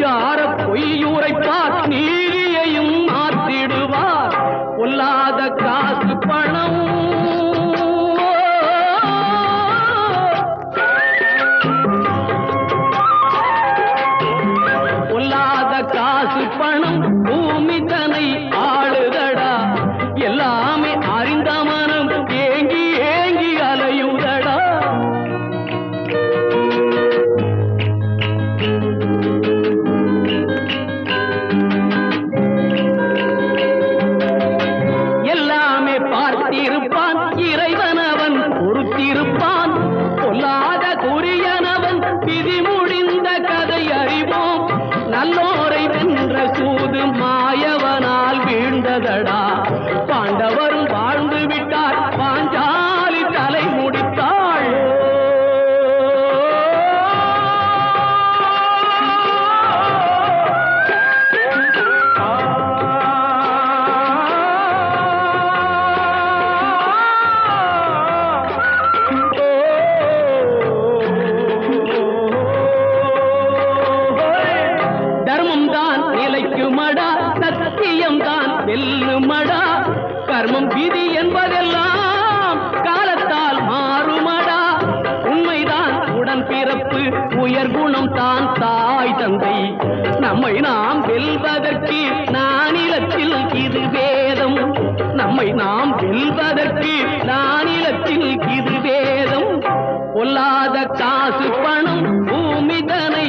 பொய்யார பொய்யுரைப்பார் நீதியையும் மாற்றிடுவார் பொல்லாத காசு பணம் பொல்லாத காசு பணம் பூமி தனை ஆளுதடா எல்லாமே அறிந்த மனம் ஏங்கி ஏங்கி அலையுதடா எல்லாமே பார்த்திருப்பான் இறைவனவன் பொறுத்திருப்பான் பொல்லாத குறியனவன் விதி முடிந்த கதை அறிவோம் நல்லோரை வென்ற சூது மாயவனால் வீழ்ந்ததடா பாண்டவரும் வாழ்ந்து விட்டார் பாஞ்சாலி தலை முடித்தாள் தர்மம் தான் நிலைக்குமடா சத்தியம் தான் வெல்லுமடா கர்மம் விதி என்பதெல்லாம் காலத்தால் மாறுமடா உண்மைதான் உடன் பிறப்பு உயர் குணம் தான் தாய் தந்தை நம்மை நாம் வெல்வதற்கு நானிலத்தில் இது வேதம் நம்மை நாம் வெல்வதற்கு நானிலத்தில் இது வேதம் பொல்லாத காசு பணம் பூமிதனை